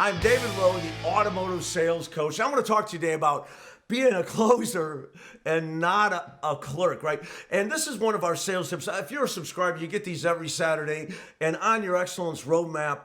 Hi, I'm David Lowe, the automotive sales coach. I want to talk to you today about being a closer and not a clerk, right? And this is one of our sales tips. If you're a subscriber, you get these every Saturday. And on your Excellence Roadmap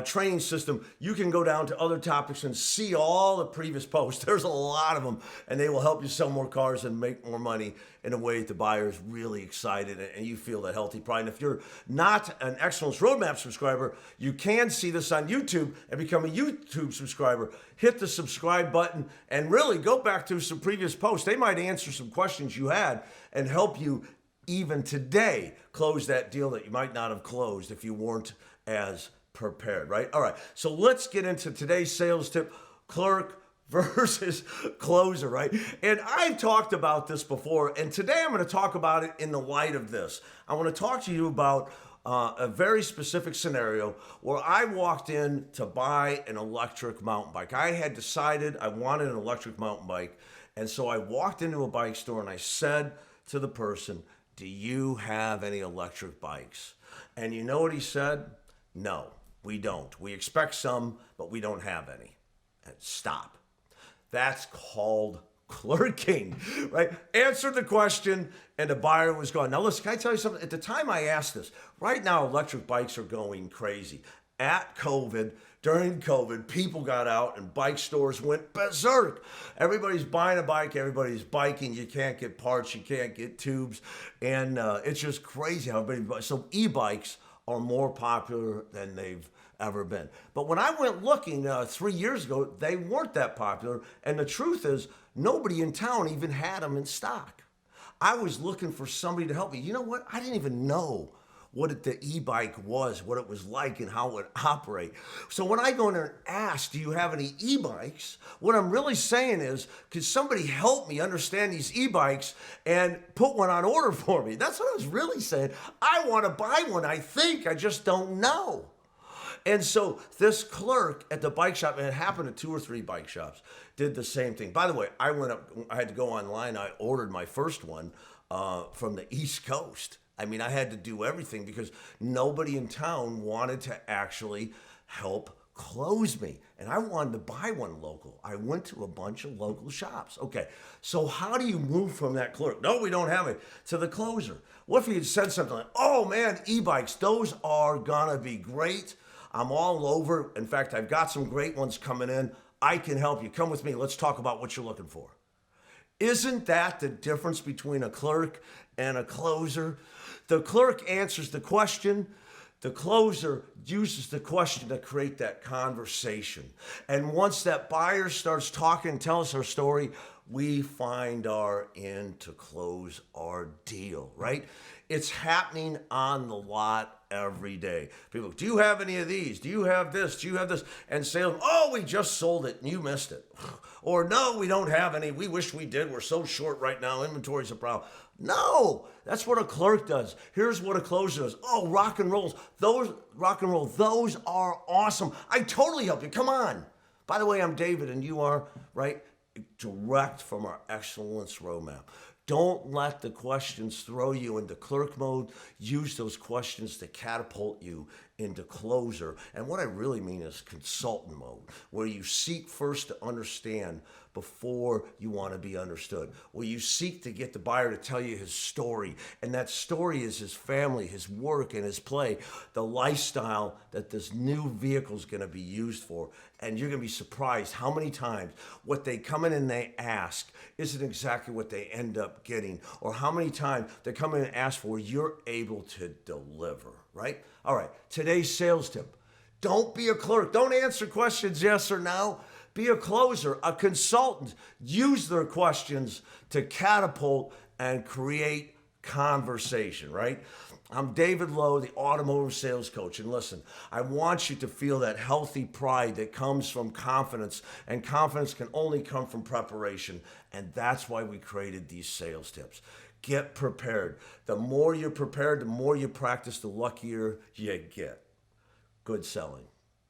training system, you can go down to other topics and see all the previous posts. There's a lot of them, and they will help you sell more cars and make more money in a way that the buyer is really excited and you feel that healthy pride. And if you're not an Excellence Roadmap subscriber, you can see this on YouTube and become a YouTube subscriber. Hit the subscribe button and really go back to some previous posts. They might answer some questions you had and help you even today close that deal that you might not have closed if you weren't as prepared, right? All right, so let's get into today's sales tip, clerk versus closer, right? And I've talked about this before, and today I'm going to talk about it in the light of this. I want to talk to you about a very specific scenario where I walked in to buy an electric mountain bike. I had decided I wanted an electric mountain bike, and so I walked into a bike store and I said to the person, "Do you have any electric bikes?" And you know what he said? "No, we don't. We expect some, but we don't have any." And stop. That's called clerking, right? Answered the question and the buyer was gone. Now listen, can I tell you something? At the time I asked this, right now electric bikes are going crazy. During COVID, people got out and bike stores went berserk. Everybody's buying a bike, everybody's biking. You can't get parts, you can't get tubes, and it's just crazy how everybody. So e-bikes are more popular than they've ever been. But when I went looking 3 years ago, they weren't that popular. And the truth is, nobody in town even had them in stock. I was looking for somebody to help me. You know what? I didn't even know what the e-bike was, what it was like, and how it would operate. So when I go in there and ask, "Do you have any e-bikes?" what I'm really saying is, could somebody help me understand these e-bikes and put one on order for me? That's what I was really saying. I want to buy one. I just don't know. And so this clerk at the bike shop, and it happened at 2 or 3 bike shops, did the same thing. By the way, I had to go online. I ordered my first one from the East Coast. I mean, I had to do everything because nobody in town wanted to actually help close me. And I wanted to buy one local. I went to a bunch of local shops. Okay, so how do you move from that clerk? "No, we don't have it," to the closer? What if you had said something like, "Oh man, e-bikes, those are gonna be great. I'm all over. In fact, I've got some great ones coming in. I can help you. Come with me. Let's talk about what you're looking for." Isn't that the difference between a clerk and a closer? The clerk answers the question. The closer uses the question to create that conversation. And once that buyer starts talking and tells her story, we find our end to close our deal, right? It's happening on the lot every day. People, "Do you have any of these? Do you have this? Do you have this?" And sales, "Oh, we just sold it and you missed it." Or, "No, we don't have any. We wish we did. We're so short right now. Inventory's a problem." No, that's what a clerk does. Here's what a closer does. "Oh, rock and rolls. Those are awesome. I totally help you. Come on. By the way, I'm David and you are, right? Direct from our Excellence Roadmap. Don't let the questions throw you into clerk mode. Use those questions to catapult you into closer. And what I really mean is consultant mode, where you seek first to understand before you want to be understood, where you seek to get the buyer to tell you his story. And that story is his family, his work, and his play, the lifestyle that this new vehicle is going to be used for. And you're going to be surprised how many times what they come in and they ask isn't exactly what they end up getting, or how many times they come in and ask for, you're able to deliver, right? All right, today's sales tip. Don't be a clerk. Don't answer questions yes or no. Be a closer, a consultant. Use their questions to catapult and create conversation, right? I'm David Lowe, the automotive sales coach. And listen, I want you to feel that healthy pride that comes from confidence. And confidence can only come from preparation. And that's why we created these sales tips. Get prepared. The more you're prepared, the more you practice, the luckier you get. Good selling.